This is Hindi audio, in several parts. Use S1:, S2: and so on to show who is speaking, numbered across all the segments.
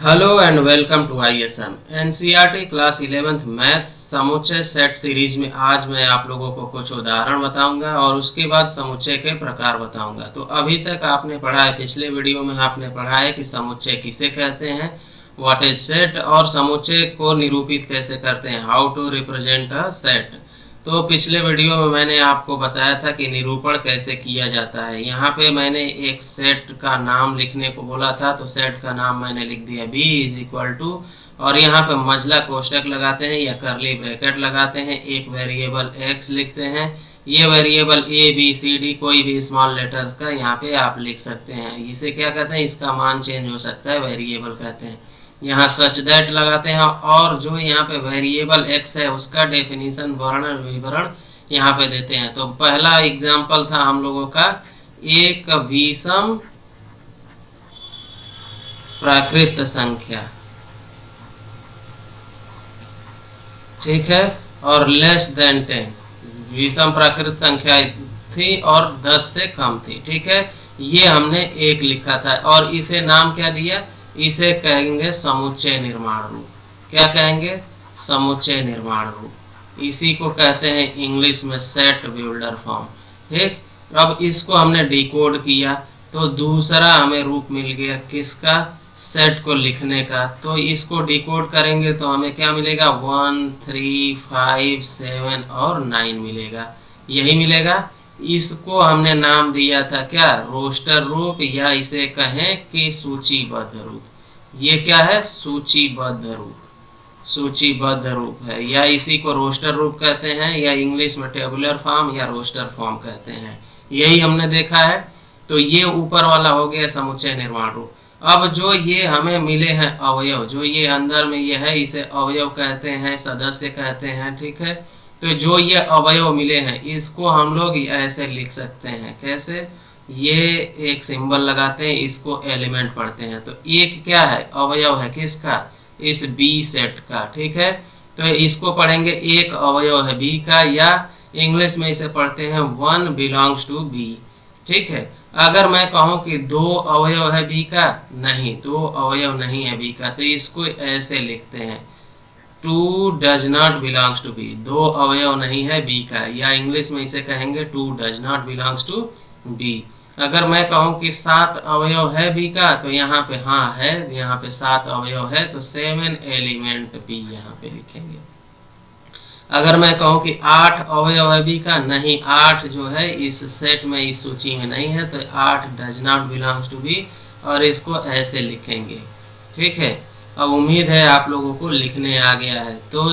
S1: Hello and welcome to ISM NCERT class 11th maths समुच्चय सेट सीरीज में आज मैं आप लोगों को कुछ उदाहरण बताऊंगा और उसके बाद समुच्चय के प्रकार बताऊंगा। तो अभी तक आपने पढ़ा है, पिछले वीडियो में आपने पढ़ा है कि समुच्चय किसे कहते हैं, व्हाट इज सेट, और समुच्चय को निरूपित कैसे करते हैं, how to represent a set. तो पिछले वीडियो में मैंने आपको बताया था कि निरूपण कैसे किया जाता है। यहाँ पे मैंने एक सेट का नाम लिखने को बोला था, तो सेट का नाम मैंने लिख दिया B इज इक्वल टू, और यहाँ पे मजला कोष्टक लगाते हैं या करली ब्रैकेट लगाते हैं, एक वेरिएबल x लिखते हैं। ये variable A B C D कोई भी स्मॉल लेटर्स का यहाँ पे आप लिख सकते हैं। इसे क्या कहते हैं, इसका मान चेंज हो सकता है, वेरिएबल कहते हैं। यहाँ सच दैट लगाते हैं और जो यहाँ पे वेरिएबल x है उसका डेफिनेशन वर्णन विवरण यहाँ पे देते हैं। तो पहला एग्जांपल था हम लोगों का, एक विषम प्राकृत संख्या, ठीक है, और लेस देन 10, विषम प्राकृत संख्या थी और 10 से कम थी, ठीक है। ये हमने एक लिखा था और इसे नाम क्या दिया, इसे कहेंगे समुच्चय निर्माण रूप। क्या कहेंगे, समुच्चय निर्माण रूप। इसी को कहते हैं इंग्लिश में सेट बिल्डर फॉर्म, ठीक। अब इसको हमने डिकोड किया तो दूसरा हमें रूप मिल गया किसका, सेट को लिखने का। तो इसको डिकोड करेंगे तो हमें क्या मिलेगा, 1 3 5 7 और 9 मिलेगा, यही मिलेगा। इसको हमने नाम दिया था क्या, रोस्टर रूप, या इसे कहें कि सूचीबद्ध रूप। ये क्या है, सूचीबद्ध रूप, सूचीबद्ध रूप है, या इसी को रोस्टर रूप कहते हैं, या इंग्लिश में टेबुलर फॉर्म या रोस्टर फॉर्म कहते हैं, यही हमने देखा है। तो ये ऊपर वाला हो गया समुच्चय निर्माण रूप। अब जो ये हमें मिले हैं अवयव, जो ये अंदर में ये है, इसे अवयव कहते हैं, सदस्य कहते हैं, ठीक है। तो जो ये अवयव मिले हैं इसको हम लोग ऐसे लिख सकते हैं, कैसे, ये एक सिंबल लगाते हैं, इसको एलिमेंट पढ़ते हैं। तो एक क्या है, अवयव है किसका, इस बी सेट का, ठीक है। तो इसको पढ़ेंगे, एक अवयव है बी का, या इंग्लिश में इसे पढ़ते हैं 1 बिलोंग्स टू बी, ठीक है। अगर मैं कहूं कि 2 अवयव है बी का, नहीं, 2 अवयव नहीं है बी का, तो इसको ऐसे लिखते हैं, 2 does not belongs to B, 2 अवयव नहीं है बी का, या इंग्लिश में इसे कहेंगे 2 does not belongs to B. अगर मैं कहूं कि 7 अवयव है बी का, तो यहाँ पे हाँ है, यहाँ पे 7 अवयव है, तो 7 एलिमेंट बी यहाँ पे लिखेंगे। अगर मैं कहूं कि 8 अवयव है बी का, नहीं, 8 जो है इस सेट में, इस सूची में नहीं है, तो 8 does not belongs to B, और इसको ऐसे लिखेंगे, ठीक है। अब उम्मीद है आप लोगों को लिखने आ गया है। तो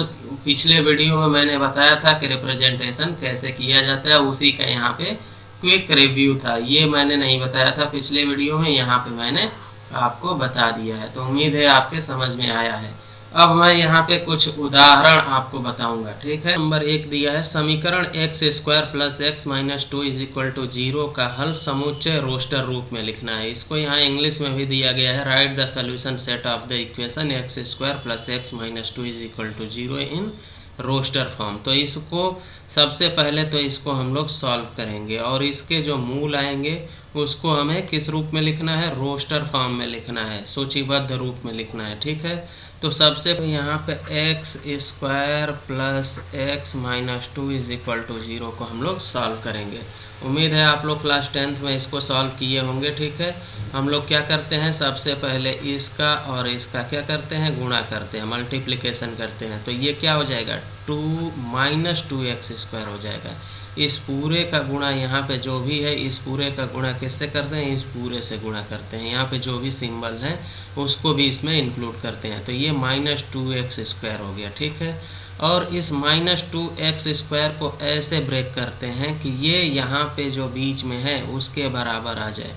S1: पिछले वीडियो में मैंने बताया था कि रिप्रेजेंटेशन कैसे किया जाता है, उसी का यहाँ पे क्विक रिव्यू था, ये मैंने नहीं बताया था पिछले वीडियो में, यहाँ पे मैंने आपको बता दिया है। तो उम्मीद है आपके समझ में आया है। अब मैं यहाँ पे कुछ उदाहरण आपको बताऊंगा, ठीक है। नंबर 1 दिया है, समीकरण x square plus x minus 2 is equal to 0 का हल समुच्चय रोस्टर रूप में लिखना है। इसको यहाँ इंग्लिश में भी दिया गया है, write the solution set of the equation x square plus x minus 2 is equal to 0 in roster form. तो इसको सबसे पहले तो इसको हम लोग सॉल्व करेंगे और इसके जो मूल आएंगे उसको हमें किस रूप में लिखना है, रोस्टर फॉर्म में लिखना है, सूचीबद्ध रूप में लिखना है, ठीक है। तो सबसे यहाँ पे x square plus x minus 2 is equal to 0 को हम लोग सॉल्व करेंगे। उम्मीद है आप लोग क्लास 10th में इसको सॉल्व किए होंगे, ठीक है। हम लोग क्या करते हैं, सबसे पहले इसका और इसका क्या करते हैं, गुणा करते हैं, मल्टीप्लिकेशन करते हैं। तो ये क्या हो जाएगा, 2 माइनस 2x स्क्वायर हो जाएगा। इस पूरे का गुणा यहाँ पे जो भी है, इस पूरे का गुणा किससे करते हैं, इस पूरे से गुणा करते हैं। यहाँ पे जो भी सिंबल है उसको भी इसमें इंक्लूड करते हैं। तो ये माइनस 2x स्क्वायर हो गया, ठीक है। और इस माइनस 2x स्क्वायर को ऐसे ब्रेक करते हैं कि ये यहाँ पे जो बीच में है उसके बराबर आ जाए।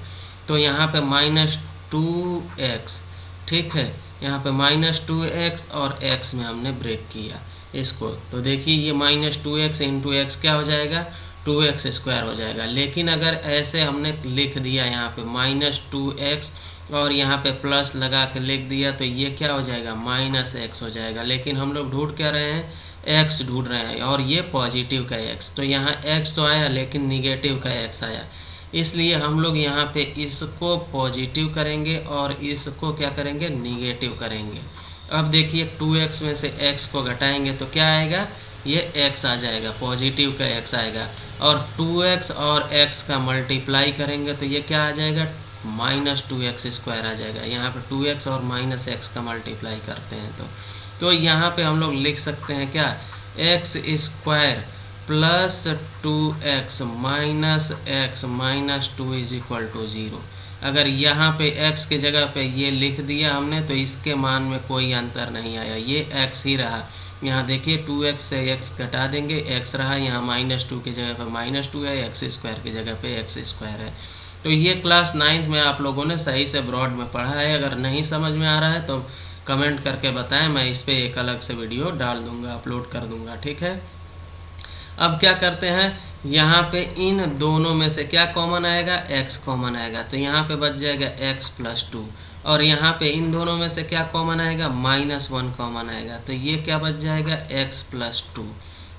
S1: तो यहाँ पे माइनस 2x, ठीक है, यहाँ पे माइनस 2x और x में हमने ब्रेक किया इसको। तो देखिए ये माइनस 2x इंटू एक्स क्या हो जाएगा, 2x स्क्वायर हो जाएगा। लेकिन अगर ऐसे हमने लिख दिया यहाँ पे माइनस 2x और यहाँ पे प्लस लगा के लिख दिया, तो ये क्या हो जाएगा, माइनस x हो जाएगा। लेकिन हम लोग ढूंढ क्या रहे हैं, x ढूंढ रहे हैं, और ये पॉजिटिव का x। तो यहाँ x तो आया लेकिन निगेटिव का x आया। इसलिए हम लोग यहाँ पे इसको पॉजिटिव करेंगे और इसको क्या करेंगे, निगेटिव करेंगे। अब देखिए 2x में से x को घटाएंगे तो क्या आएगा, ये x आ जाएगा, पॉजिटिव का x आएगा। और 2x और x का मल्टीप्लाई करेंगे तो ये क्या आ जाएगा, -2x² आ जाएगा। यहाँ पे 2x और -x का मल्टीप्लाई करते हैं तो यहाँ पे हम लोग लिख सकते हैं क्या, x² plus 2x minus x minus 2 is equal to 0। अगर यहाँ पे x की जगह पे ये लिख दिया हमने तो इसके मान में कोई अंतर नहीं आया, ये x ही रहा। यहाँ देखिए 2x से x घटा देंगे, x रहा, यहाँ -2 की जगह पे -2 है, x² की जगह पे x² है। तो ये क्लास 9th में आप लोगों ने सही से ब्रॉड में पढ़ा है। अगर नहीं समझ में आ रहा है तो कमेंट करके बताएं, मैं इस पर एक अलग से वीडियो डाल दूंगा, अपलोड कर दूंगा, ठीक है। अब क्या करते हैं, यहाँ पे इन दोनों में से क्या कॉमन आएगा, x कॉमन आएगा, तो यहाँ पे बच जाएगा x + 2। और यहाँ पे इन दोनों में से क्या कॉमन आएगा, -1 कॉमन आएगा, तो ये क्या बच जाएगा, x + 2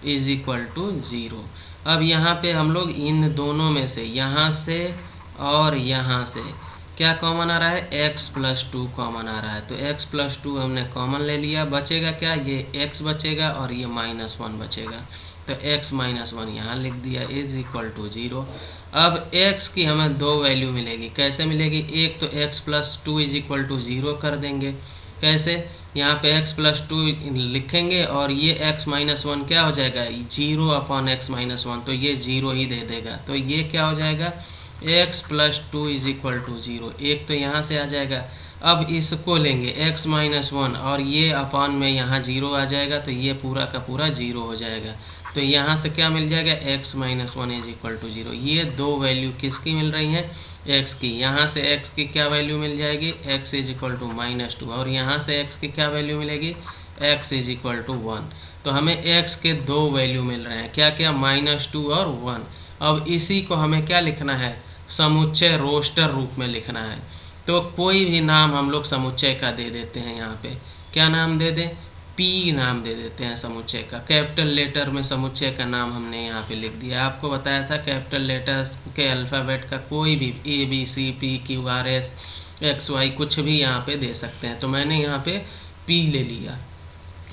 S1: इज इक्वल टू 0। अब यहाँ पे हम लोग इन दोनों में से, यहाँ से और यहाँ से क्या कॉमन आ रहा है, x + 2 कॉमन आ रहा है, तो x + 2 हमने कॉमन ले लिया, बचेगा क्या, ये x बचेगा और ये -1 बचेगा, तो x - 1 यहाँ लिख दिया इज इक्वल टू 0। अब x की हमें दो वैल्यू मिलेगी, कैसे मिलेगी, एक तो x + 2 इज इक्वल टू 0 कर देंगे, कैसे, यहाँ पे x + 2 लिखेंगे और ये x - 1 क्या हो जाएगा, 0/x - 1, तो ये 0 ही दे देगा, तो ये क्या हो जाएगा, x + 2 इज इक्वल टू 0, एक तो यहाँ से आ जाएगा। अब इसको लेंगे x - 1 और ये अपान में यहाँ 0 आ जाएगा, तो ये पूरा का पूरा 0 हो जाएगा, तो यहाँ से क्या मिल जाएगा, x - 1 इज इक्वल टू 0। ये दो वैल्यू किसकी मिल रही हैं, x की। यहाँ से x की क्या वैल्यू मिल जाएगी, x इज इक्वल टू -2, और यहाँ से x की क्या वैल्यू मिलेगी, x इज इक्वल टू 1। तो हमें x के दो वैल्यू मिल रहे हैं, क्या क्या, -2 और 1। अब इसी को हमें क्या लिखना है, समुच्चय रोस्टर रूप में लिखना है। तो कोई भी नाम हम लोग समुच्चय का दे देते हैं, यहाँ पे क्या नाम दे दें, P नाम दे देते हैं समुच्चय का। कैपिटल लेटर में समुच्चय का नाम हमने यहाँ पे लिख दिया। आपको बताया था कैपिटल लेटर्स के अल्फ़ाबेट का कोई भी ABC PQ RS XY कुछ भी यहाँ पे दे सकते हैं, तो मैंने यहाँ पे P ले लिया।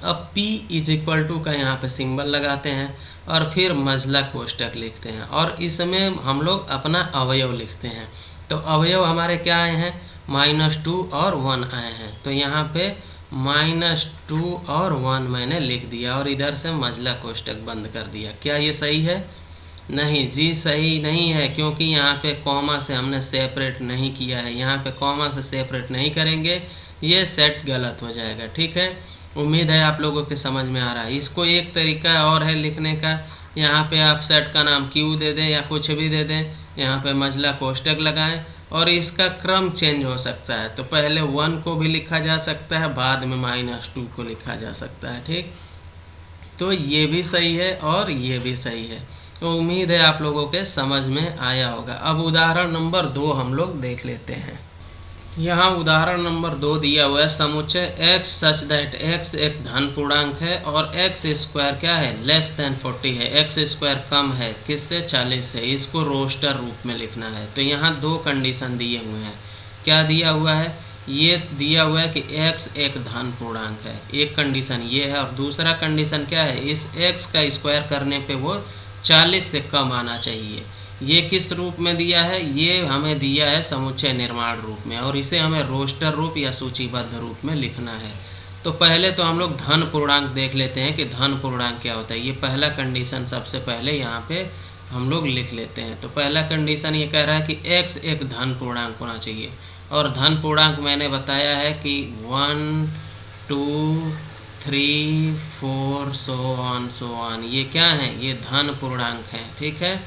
S1: अब P इज इक्वल टू का यहाँ पे सिंबल लगाते हैं और फिर मझला कोष्टक लिखते हैं, और इसमें हम लोग अपना अवयव लिखते हैं। तो अवयव हमारे क्या आए हैं, -2 और 1 आए हैं, तो यहाँ पे -2 और 1 मैंने लिख दिया और इधर से मझला कोष्टक बंद कर दिया। क्या ये सही है, नहीं जी, सही नहीं है, क्योंकि यहाँ पे कॉमा से हमने सेपरेट नहीं किया है। यहाँ पे कॉमा से सेपरेट नहीं करेंगे, ये सेट गलत हो जाएगा, ठीक है। उम्मीद है आप लोगों के समझ में आ रहा है। इसको एक तरीका और है लिखने का, यहाँ पे आप सेट का नाम Q दे दें या कुछ भी दे दें, यहाँ पे मझला कोष्टक लगाएं और इसका क्रम चेंज हो सकता है। तो पहले 1 को भी लिखा जा सकता है, बाद में -2 को लिखा जा सकता है, ठीक। तो ये भी सही है और ये भी सही है। तो उम्मीद है आप लोगों के समझ में आया होगा। अब उदाहरण नंबर 2 हम लोग देख लेते हैं। यहाँ उदाहरण नंबर 2 दिया हुआ है, समुच्चय x सच दैट x एक धन पूर्णांक है और x² क्या है, <40 है, x² कम है किससे, 40 से। इसको रोस्टर रूप में लिखना है। तो यहाँ दो कंडीशन दिए हुए हैं। क्या दिया हुआ है, ये दिया हुआ है कि x एक धन पूर्णांक है, एक कंडीशन ये है, और दूसरा कंडीशन क्या है, इस x का स्क्वायर करने पे वो 40 से कम आना चाहिए। ये किस रूप में दिया है, ये हमें दिया है समुच्चय निर्माण रूप में, और इसे हमें रोस्टर रूप या सूचीबद्ध रूप में लिखना है। तो पहले तो हम लोग धन पूर्णांक देख लेते हैं कि धन पूर्णांक क्या होता है। ये पहला कंडीशन सबसे पहले यहाँ पे हम लोग लिख लेते हैं। तो पहला कंडीशन ये कह रहा है कि x एक धन पूर्णांक होना चाहिए, और धन पूर्णांक मैंने बताया है कि 1 2 3 4 सो ऑन, ये क्या है, ये धन पूर्णांक है, ठीक है।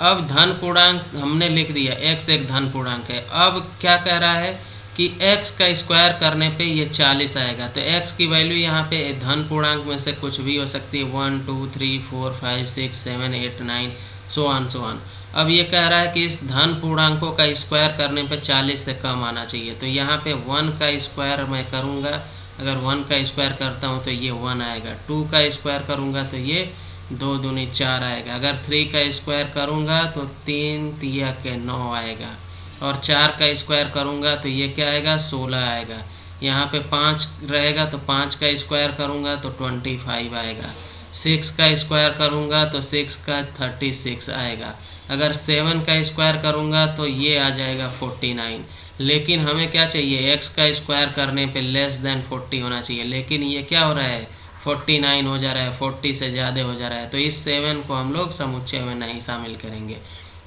S1: अब धन पूर्णांक हमने लिख दिया, x एक धन पूर्णांक है। अब क्या कह रहा है कि x का स्क्वायर करने पे ये 40 आएगा। तो x की वैल्यू यहाँ पे धन पूर्णांक में से कुछ भी हो सकती है, 1 2 3 4 5 6 7 8 9 सो ऑन। अब ये कह रहा है कि इस धन पूर्णांकों का स्क्वायर करने पे 40 से कम आना चाहिए। तो यहाँ पे 1 का स्क्वायर मैं करूँगा, अगर 1 का स्क्वायर करता हूँ तो ये 1 आएगा, 2 का स्क्वायर करूँगा तो ये 2 दूनी 4 आएगा। अगर 3 का स्क्वायर करूँगा तो 3 तिया के 9 आएगा, और 4 का स्क्वायर करूँगा तो ये क्या आएगा 16 आएगा। यहाँ पे 5 रहेगा तो 5 का स्क्वायर करूँगा तो 25 आएगा। 6 का स्क्वायर करूँगा तो 6 का 36 आएगा। अगर 7 का स्क्वायर करूँगा तो ये आ जाएगा 49। लेकिन हमें क्या चाहिए, x का स्क्वायर करने पे लेस देन 40 होना चाहिए, लेकिन ये क्या हो रहा है 49 हो जा रहा है, 40 से ज़्यादा हो जा रहा है। तो इस 7 को हम लोग समुच्चय में नहीं शामिल करेंगे।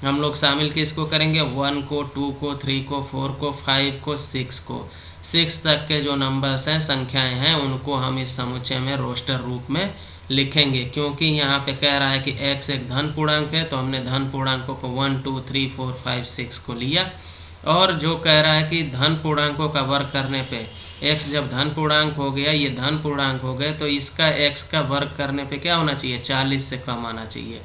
S1: हम लोग शामिल किसको करेंगे, 1 को, 2 को, 3 को, 4 को, 5 को, 6 को। 6 तक के जो नंबर्स हैं, संख्याएं हैं, उनको हम इस समुच्चय में रोस्टर रूप में लिखेंगे। क्योंकि यहाँ पे कह रहा है कि x एक धन पूर्णांक है, तो हमने धन पूर्णांकों को 1 2 3 4 5 6 को लिया। और जो कह रहा है कि धन पूर्णांकों का वर्ग करने पे x जब धन पूर्णांक हो गया, ये धन पूर्णांक हो गए, तो इसका x का वर्ग करने पे क्या होना चाहिए, 40 से कम आना चाहिए।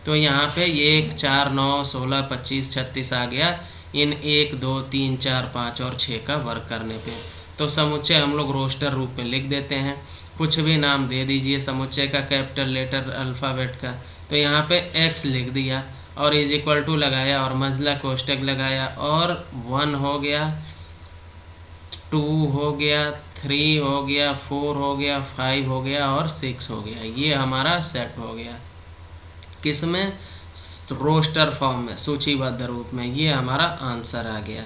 S1: तो यहाँ पे 1 4 9 16 25 36 आ गया इन 1 2 3 4 5 और 6 का वर्ग करने पे। तो समुच्चय हम लोग रोस्टर रूप में लिख देते हैं। कुछ भी नाम दे दीजिए समुच्चय का, कैपिटल लेटर अल्फ़ाबेट का। तो यहाँ पे x लिख दिया और इज इक्वल टू लगाया और मजला कोष्टक लगाया, और 1 हो गया, 2 हो गया, 3 हो गया, 4 हो गया, 5 हो गया और 6 हो गया। ये हमारा सेट हो गया किसमें, रोस्टर फॉर्म में, सूचीबद्ध रूप में। ये हमारा आंसर आ गया।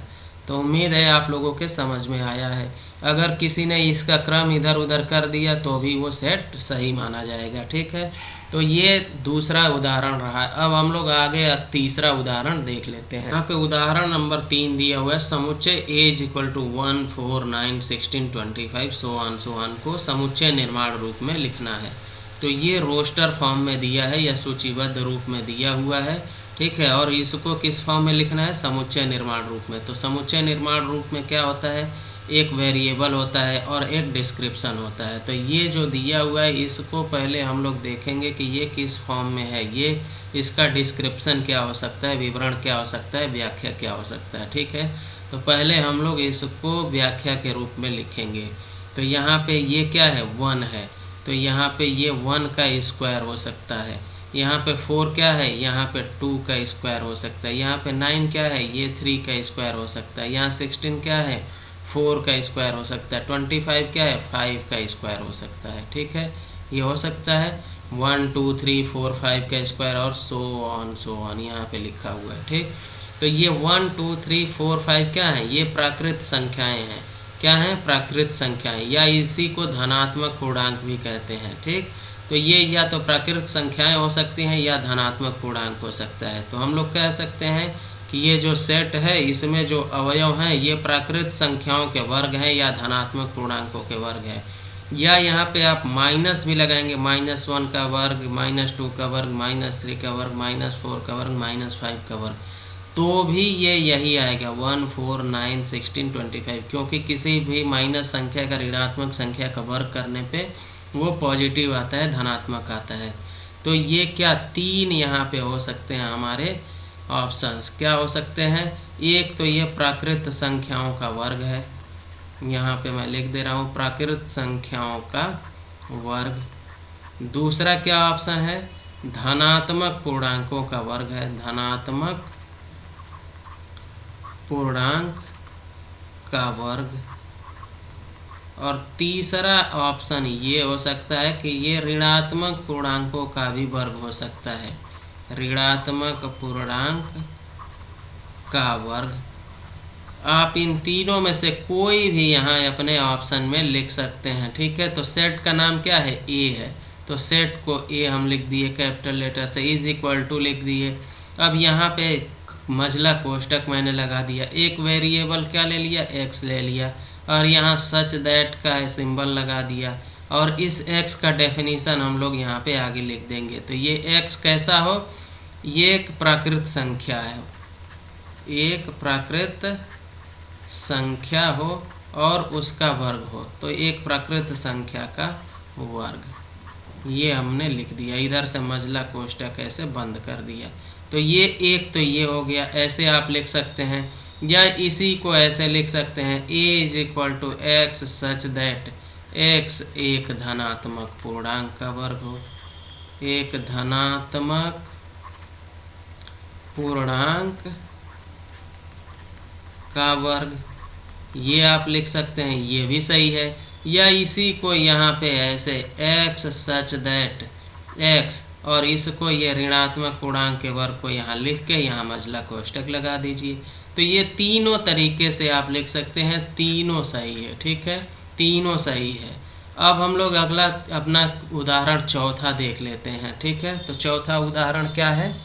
S1: तो उम्मीद है आप लोगों के समझ में आया है। अगर किसी ने इसका क्रम इधर उधर कर दिया तो भी वो सेट सही माना जाएगा। ठीक है, तो ये दूसरा उदाहरण रहा। अब हम लोग आगे तीसरा उदाहरण देख लेते हैं। यहाँ पे उदाहरण नंबर 3 दिया हुआ है, समुच्चय A = 1 4 9 16 25 सो ऑन को समुच्चय निर्माण रूप में लिखना है। तो ये रोस्टर फॉर्म में दिया है या सूचीबद्ध रूप में दिया हुआ है। ठीक है, और इसको किस फॉर्म में लिखना है, समुच्चय निर्माण रूप में। तो समुच्चय निर्माण रूप में क्या होता है, एक वेरिएबल होता है और एक डिस्क्रिप्शन होता है। तो ये जो दिया हुआ है इसको पहले हम लोग देखेंगे कि ये किस फॉर्म में है, ये इसका डिस्क्रिप्शन क्या हो सकता है, विवरण क्या हो सकता है, व्याख्या क्या हो सकता है। ठीक है, तो पहले हम लोग इसको व्याख्या के रूप में लिखेंगे। तो यहाँ पे ये क्या है, 1 है, तो यहाँ पे ये 1 का स्क्वायर हो सकता है। यहाँ पे 4 क्या है, यहाँ पे 2 का स्क्वायर हो सकता है। यहाँ पे 9 क्या है, ये 3 का स्क्वायर हो सकता है। यहाँ 16 क्या है, 4 का स्क्वायर हो सकता है। 25 क्या है, 5 का स्क्वायर हो सकता है। ठीक है, ये हो सकता है 1 2 3 4 5 का स्क्वायर और सो ऑन यहाँ पे लिखा हुआ है। ठीक, तो ये 1 2 3 4 5 क्या है, ये प्राकृत संख्याएं हैं। क्या हैं, प्राकृत संख्याएं, या इसी को धनात्मक पूर्णांक भी कहते हैं। ठीक, तो ये या तो प्राकृत संख्याएं हो सकती हैं या धनात्मक पूर्णांक हो सकता है। तो हम लोग कह सकते हैं कि ये जो सेट है इसमें जो अवयव हैं ये प्राकृत संख्याओं के वर्ग हैं या धनात्मक पूर्णांकों के वर्ग हैं। या यहाँ पे आप माइनस भी लगाएंगे, -1 का वर्ग, -2 का वर्ग, -3 का वर्ग, -4 का वर्ग, -5 का वर्ग, तो भी ये यही आएगा 1 4 9 16 25। क्योंकि किसी भी माइनस संख्या का ऋणात्मक संख्या का वर्ग करने पे वो पॉजिटिव आता है, धनात्मक आता है। तो ये क्या 3 यहाँ पे हो सकते हैं हमारे ऑप्शंस। क्या हो सकते हैं, एक तो ये प्राकृत संख्याओं का वर्ग है, यहाँ पे मैं लिख दे रहा हूँ प्राकृत संख्याओं का वर्ग। दूसरा क्या ऑप्शन है, धनात्मक पूर्णांकों का वर्ग है, धनात्मक पूर्णांक का वर्ग। और तीसरा ऑप्शन ये हो सकता है कि ये ऋणात्मक पूर्णांकों का भी वर्ग हो सकता है, ऋणात्मक पूर्णांक का वर्ग। आप इन तीनों में से कोई भी यहाँ अपने ऑप्शन में लिख सकते हैं। ठीक है, तो सेट का नाम क्या है, ए है, तो सेट को ए हम लिख दिए कैपिटल लेटर से, = लिख दिए। अब यहाँ पे मजला कोष्टक मैंने लगा दिया, एक वेरिएबल क्या ले लिया, x ले लिया, और यहाँ सच दैट का सिंबल लगा दिया, और इस x का डेफिनेशन हम लोग यहाँ पे आगे लिख देंगे। तो ये x कैसा हो, ये एक प्राकृत संख्या है, एक प्राकृत संख्या हो और उसका वर्ग हो, तो एक प्राकृत संख्या का वर्ग। ये हमने लिख दिया, इधर से मजला कोष्टक ऐसे बंद कर दिया। तो ये एक, तो ये हो गया, ऐसे आप लिख सकते हैं, या इसी को ऐसे लिख सकते हैं, A = x such that x एक धनात्मक पूर्णांक का वर्ग हो। एक धनात्मक पूर्णांक का वर्ग, ये आप लिख सकते हैं, ये भी सही है। या इसी को यहाँ पे ऐसे x सच दैट x, और इसको ये ऋणात्मक पूर्णांक के वर्ग को यहाँ लिख के यहाँ मझला कोष्ठक लगा दीजिए। तो ये तीनों तरीके से आप लिख सकते हैं, तीनों सही है। ठीक है, तीनों सही है। अब हम लोग अगला अपना उदाहरण चौथा देख लेते हैं। ठीक है, तो चौथा उदाहरण क्या है?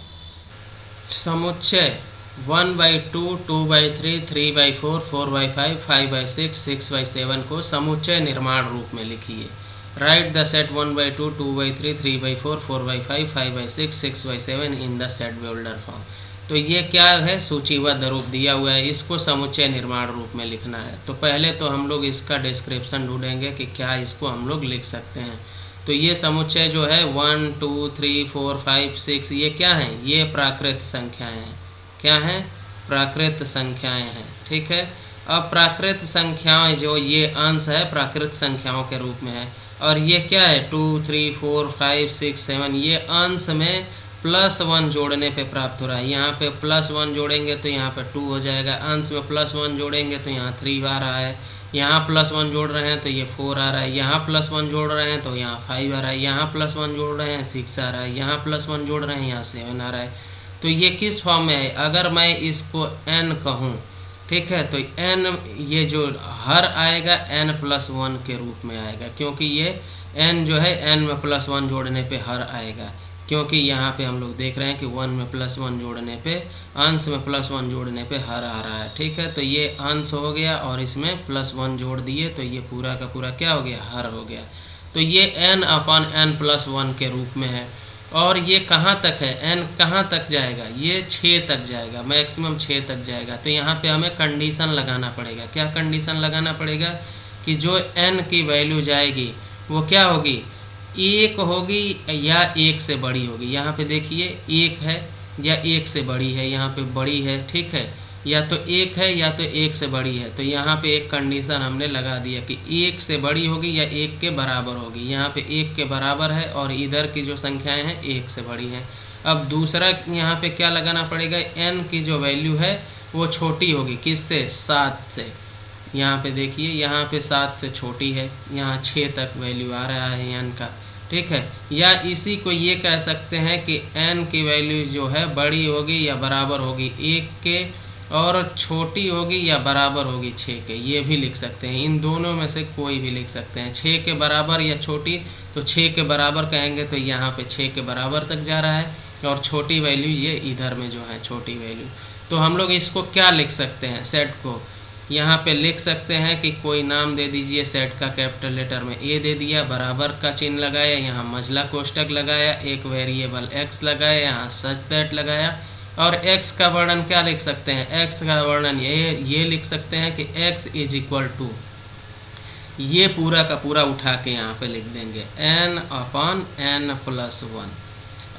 S1: समुच्चय 1/2, 2/3, 3/4, 4/5, 5/6, 6/7 को समुच्चय निर्माण रूप में लिखिए। Right the set 1/2, 2/3, 3/4, 4/5, 5/6, 6/7 in the set welder form. तो ये क्या है? सूचीबद्ध रूप दिया हुआ है, इसको समुच्चय निर्माण रूप में लिखना है। तो पहले तो हम लोग इसका डिस्क्रिप्शन ढूंढेंगे कि क्या इसको हम लोग लिख सकते हैं। तो ये समुच्चय जो है 1, 2, 3, 4, 5, 6 ये क्या है? ये प्राकृत संख्याएं हैं। क्या हैं? प्राकृत संख्याएं हैं। ठीक है, अब प्राकृत संख्याएं जो ये अंश है प्राकृत संख्याओं के रूप में है, और ये क्या है? 2, 3, 4, 5, 6, 7 ये अंश में +1 जोड़ने पे प्राप्त हो रहा है। यहाँ पे +1 जोड़ेंगे तो यहाँ पे 2 हो जाएगा, अंश में +1 जोड़ेंगे तो यहाँ 3 आ रहा है, यहाँ +1 जोड़ रहे हैं तो ये 4 आ रहा है, यहाँ +1 जोड़ रहे हैं तो यहाँ 5 आ रहा है, यहाँ +1 जोड़ रहे हैं 6 आ रहा है, यहाँ +1 जोड़ रहे हैं यहाँ 7 आ रहा है। तो ये किस फॉर्म में है? अगर मैं इसको n कहूँ, ठीक है, तो n ये जो हर आएगा n+1 के रूप में आएगा, क्योंकि ये n जो है n में +1 जोड़ने पे हर आएगा, क्योंकि यहाँ पे हम लोग देख रहे हैं कि 1 में +1 जोड़ने पे, अंश में +1 जोड़ने पे हर आ रहा है। ठीक है, तो ये अंश हो गया और इसमें +1 जोड़ दिए तो ये पूरा का पूरा क्या हो गया? हर हो गया। तो ये n/n+1 के रूप में है। और ये कहाँ तक है? n कहाँ तक जाएगा? ये 6 तक जाएगा, मैक्सिमम 6 तक जाएगा। तो यहाँ पे हमें कंडीशन लगाना पड़ेगा। क्या कंडीशन लगाना पड़ेगा? कि जो n की वैल्यू जाएगी वो क्या होगी? 1 होगी या 1 से बड़ी होगी। यहाँ पे देखिए 1 है या 1 से बड़ी है, यहाँ पे बड़ी है। ठीक है, या तो 1 है या तो 1 से बड़ी है। तो यहाँ पे एक कंडीशन हमने लगा दिया कि 1 से बड़ी होगी या 1 के बराबर होगी। यहाँ पे 1 के बराबर है और इधर की जो संख्याएं हैं 1 से बड़ी हैं। अब दूसरा यहाँ पे क्या लगाना पड़ेगा? n की जो वैल्यू है वो छोटी होगी, किससे? 7 से। यहाँ पे देखिए, यहाँ पे 7 से छोटी है, यहाँ 6 तक वैल्यू आ रहा है n का। ठीक है, या इसी को ये कह सकते हैं कि n की वैल्यू जो है बड़ी होगी या बराबर होगी 1 के, और छोटी होगी या बराबर होगी 6 के, ये भी लिख सकते हैं। इन दोनों में से कोई भी लिख सकते हैं। 6 के बराबर या छोटी, तो 6 के बराबर कहेंगे तो यहाँ पे 6 के बराबर तक जा रहा है, और छोटी वैल्यू ये इधर में जो है छोटी वैल्यू। तो हम लोग इसको क्या लिख सकते हैं? सेट को यहाँ पे लिख सकते हैं कि कोई नाम दे दीजिए सेट का, कैपिटल लेटर में A दे दिया, बराबर का चिन्ह लगाया, यहाँ मझला कोष्ठक लगाया, एक वेरिएबल x लगाया, यहाँ सच दैट लगाया, और x का वर्णन क्या लिख सकते हैं? x का वर्णन ये लिख सकते हैं कि x = ये पूरा का पूरा उठा के यहाँ पे लिख देंगे n/n+1।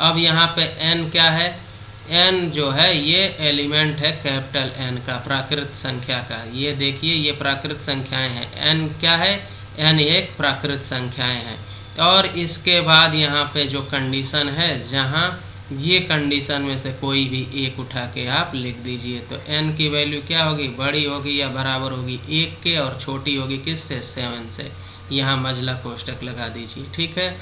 S1: अब यहाँ पे n क्या है? n जो है ये एलिमेंट है कैपिटल N का, प्राकृत संख्या का। ये देखिए ये प्राकृत संख्याएं हैं। n क्या है? n एक प्राकृत संख्याएं हैं। और इसके बाद यहाँ पे जो कंडीशन है, जहाँ ये कंडीशन में से कोई भी एक उठा के आप लिख दीजिए। तो n की वैल्यू क्या होगी? बड़ी होगी या बराबर होगी 1 के, और छोटी होगी किससे? 7 से। यहाँ मझला कोष्ठक लगा दीजिए। ठीक है,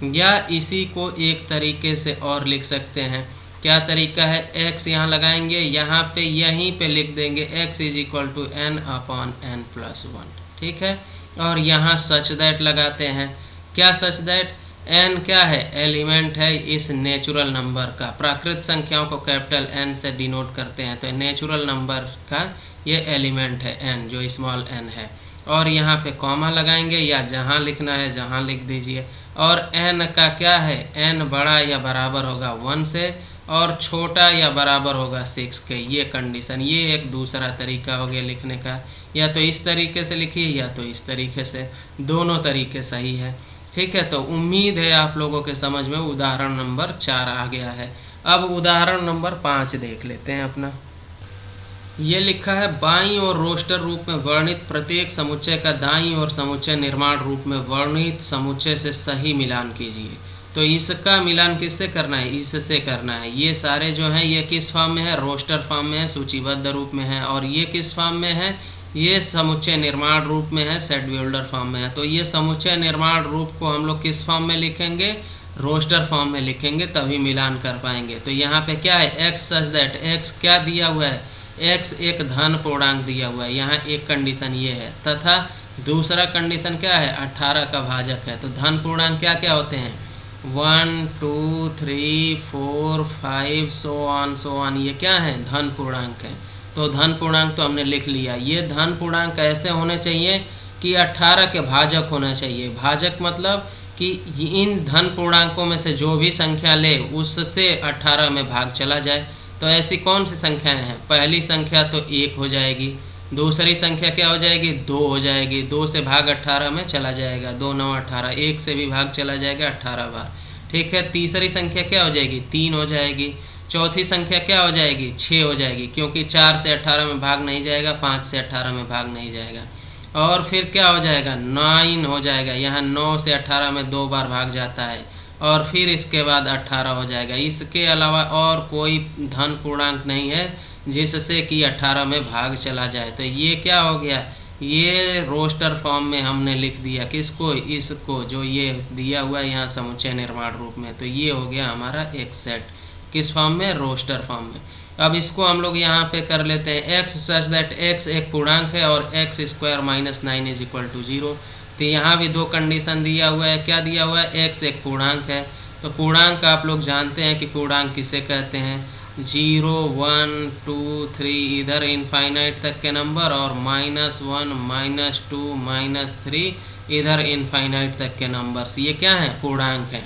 S1: या इसी को एक तरीके से और लिख सकते हैं। क्या तरीका है? x यहाँ लगाएंगे, यहाँ पे यहीं पे लिख देंगे x = n/n+1। ठीक है, और यहाँ सच दैट लगाते हैं। क्या सच दैट? n क्या है? एलिमेंट है इस नेचुरल नंबर का। प्राकृत संख्याओं को कैपिटल N से डिनोट करते हैं, तो नेचुरल नंबर का ये एलिमेंट है n, जो स्मॉल n है। और यहाँ पे कॉमा लगाएंगे, या जहाँ लिखना है जहाँ लिख दीजिए। और n का क्या है? n बड़ा या बराबर होगा 1 से, और छोटा या बराबर होगा 6 के। ये कंडीशन, ये एक दूसरा तरीका हो गया लिखने का। या तो इस तरीके से लिखिए या तो इस तरीके से, दोनों तरीके सही है। ठीक है, तो उम्मीद है आप लोगों के समझ में उदाहरण नंबर 4 आ गया है। अब उदाहरण नंबर 5 देख लेते हैं अपना। ये लिखा है, बाईं और रोस्टर रूप में वर्णित प्रत्येक समुच्चय का दाईं और समुच्चय निर्माण रूप में वर्णित समुच्चय से सही मिलान कीजिए। तो इसका मिलान किससे करना है, इससे करना है। ये सारे जो हैं ये किस फॉर्म में है, रोस्टर फॉर्म में है, सूचीबद्ध रूप में है। और ये किस फॉर्म में है, ये समुच्चय निर्माण रूप में है, सेट बिल्डर फॉर्म में है। तो ये समुच्चय निर्माण रूप को हम लोग किस फॉर्म में लिखेंगे, रोस्टर फॉर्म में लिखेंगे, तभी मिलान कर पाएंगे। तो यहाँ पे क्या है, एक्स सच दैट, एक्स क्या दिया हुआ है, एक्स एक धन पूर्णांक दिया हुआ है। यहाँ एक कंडीशन ये है, तथा दूसरा कंडीशन क्या है, 18 का भाजक है। तो धन पूर्णांक क्या क्या होते हैं, 1 2 3 4 5 सो ऑन, ये क्या है, धन पूर्णांक है। तो धन पूर्णांक तो हमने लिख लिया। ये धन पूर्णांक ऐसे होने चाहिए कि 18 के भाजक होना चाहिए। भाजक मतलब कि इन धन पूर्णांकों में से जो भी संख्या ले उससे 18 में भाग चला जाए। तो ऐसी कौन सी संख्याएं हैं, पहली संख्या तो 1 हो जाएगी, दूसरी संख्या क्या हो जाएगी, 2 हो जाएगी, 2 से भाग 18 में चला जाएगा, 2 9 18, 1 से भी भाग चला जाएगा 18 बार, ठीक है। तीसरी संख्या क्या हो जाएगी, 3 हो जाएगी। चौथी संख्या क्या हो जाएगी, 6 हो जाएगी, क्योंकि 4 से 18 में भाग नहीं जाएगा, 5 से 18 में भाग नहीं जाएगा। और फिर क्या हो जाएगा, 9 हो जाएगा, यहाँ 9 से 18 में 2 बार भाग जाता है, और फिर इसके बाद 18 हो जाएगा। इसके अलावा और कोई धन पूर्णांक नहीं है जिससे कि 18 में भाग चला जाए। तो ये क्या हो गया, ये रोस्टर फॉर्म में हमने लिख दिया, किसको, इसको, जो ये दिया हुआ है यहाँ समुच्चय निर्माण रूप में। तो ये हो गया हमारा एक सेट, किस फॉर्म में, रोस्टर फॉर्म में। अब इसको हम लोग यहाँ पे कर लेते हैं, x सच दैट x एक पूर्णांक है और x square minus 9 is equal to 0। तो यहाँ भी दो कंडीशन दिया हुआ है, क्या दिया हुआ है, x एक पूर्णांक है। तो पूर्णांक आप लोग जानते हैं कि पूर्णांक किसे कहते हैं, 0 1 2 3 इधर इनफाइनाइट तक के नंबर, और -1 -2 -3 इधर इनफाइनाइट तक के नंबर्स, ये क्या है, पूर्णांक है।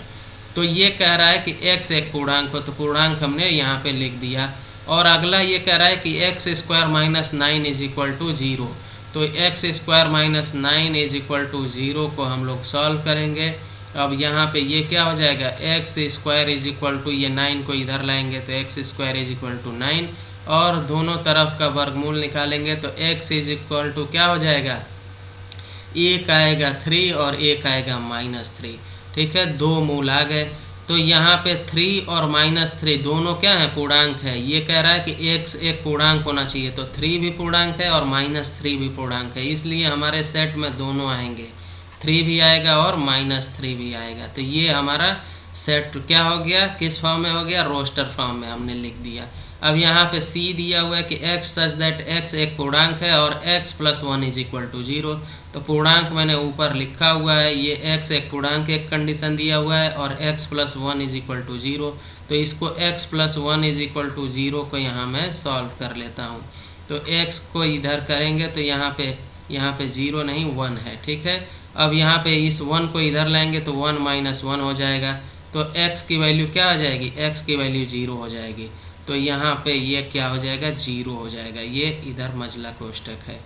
S1: तो ये कह रहा है कि x एक पूर्णांक हो, तो पूर्णांक हमने यहाँ पे लिख दिया। और अगला ये कह रहा है कि x square minus 9 is equal to 0। तो x square minus 9 is equal to 0 को हम लोग सॉल्व करेंगे। अब यहाँ पे ये क्या हो जाएगा, x square is equal to, ये 9 को इधर लाएंगे तो x square is equal to 9, और दोनों तरफ का वर्गमूल निकालेंगे तो x इज इक्वल टू क्या हो जाएगा, एक आएगा 3 और एक आएगा -3, ठीक है, दो मूल आ गए। तो यहाँ पे 3 और -3 दोनों क्या है, पूर्णांक है। ये कह रहा है कि x एक पूर्णांक होना चाहिए, तो 3 भी पूर्णांक है और -3 भी पूर्णांक है, इसलिए हमारे सेट में दोनों आएंगे, 3 भी आएगा और -3 भी आएगा। तो ये हमारा सेट क्या हो गया, किस फॉर्म में हो गया, रोस्टर फॉर्म में हमने लिख दिया। अब यहाँ पे C दिया हुआ है कि x सच दैट x एक पूर्णांक है और x + 1 इज इक्वल टू 0। तो पूर्णांक मैंने ऊपर लिखा हुआ है, ये x एक पूर्णांक एक कंडीशन दिया हुआ है और x + 1 इज इक्वल टू 0। तो इसको x + 1 इज इक्वल टू 0 को यहाँ मैं सॉल्व कर लेता हूँ। तो x को इधर करेंगे तो यहाँ पे 0 नहीं 1 है, ठीक है। अब यहाँ पे इस 1 को इधर लाएंगे तो 1 - 1 हो जाएगा, तो x की वैल्यू क्या हो जाएगी, x की वैल्यू 0 हो जाएगी। तो यहाँ पे ये क्या हो जाएगा, 0 हो जाएगा। ये इधर मझला कोष्टक है,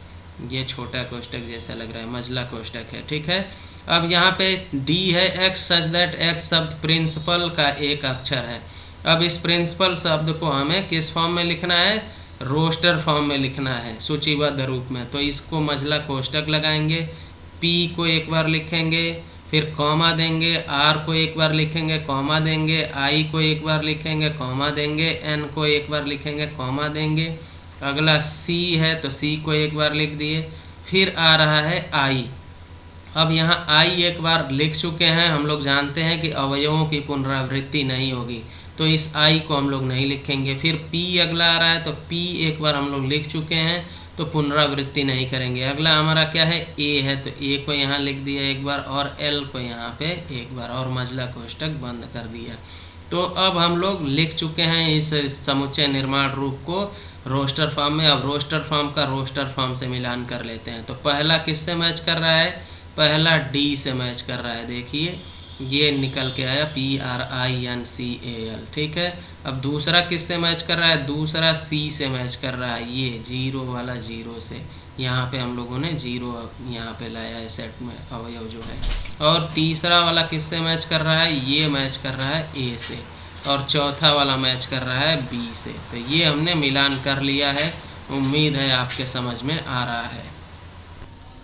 S1: ये छोटा कोष्टक जैसा लग रहा है, मझला कोष्टक है, ठीक है। अब यहाँ पे D है, x सच दैट x शब्द प्रिंसिपल का एक अक्षर है। अब इस प्रिंसिपल शब्द को हमें किस फॉर्म में लिखना है, रोस्टर फॉर्म में लिखना है, सूचीबद्ध रूप में। तो इसको मझला कोष्टक लगाएंगे, P को एक बार लिखेंगे, फिर कॉमा देंगे, R को एक बार लिखेंगे, कॉमा देंगे, I को एक बार लिखेंगे, कॉमा देंगे, N को एक बार लिखेंगे, कॉमा देंगे। अगला C है तो C को एक बार लिख दिए, फिर आ रहा है I। अब यहाँ I एक बार लिख चुके हैं, हम लोग जानते हैं कि अवयवों की पुनरावृत्ति नहीं होगी, तो इस I को हम लोग नहीं लिखेंगे। फिर P अगला आ रहा है, तो P एक बार हम लोग लिख चुके हैं, तो पुनरावृत्ति नहीं करेंगे। अगला हमारा क्या है, A है, तो A को यहाँ लिख दिया एक बार और L को यहाँ पे एक बार, और मझला कोष्टक बंद कर दिया। तो अब हम लोग लिख चुके हैं इस समुच्चय निर्माण रूप को रोस्टर फॉर्म में। अब रोस्टर फॉर्म का रोस्टर फॉर्म से मिलान कर लेते हैं। तो पहला किससे मैच कर रहा है, पहला D से मैच कर रहा है, देखिए ये निकल के आया PRINCAL, ठीक है। अब दूसरा किससे मैच कर रहा है, दूसरा C से मैच कर रहा है, ये 0 वाला 0 से, यहाँ पे हम लोगों ने 0 यहाँ पे लाया है सेट में अवयव जो है। और तीसरा वाला किससे मैच कर रहा है, ये मैच कर रहा है A से, और चौथा वाला मैच कर रहा है B से। तो ये हमने मिलान कर लिया है, उम्मीद है आपके समझ में आ रहा है।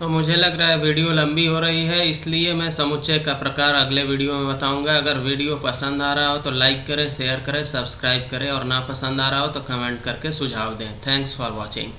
S1: तो मुझे लग रहा है वीडियो लंबी हो रही है, इसलिए मैं समुच्चय का प्रकार अगले वीडियो में बताऊंगा। अगर वीडियो पसंद आ रहा हो तो लाइक करें, शेयर करें, सब्सक्राइब करें और ना पसंद आ रहा हो तो कमेंट करके सुझाव दें। Thanks for watching.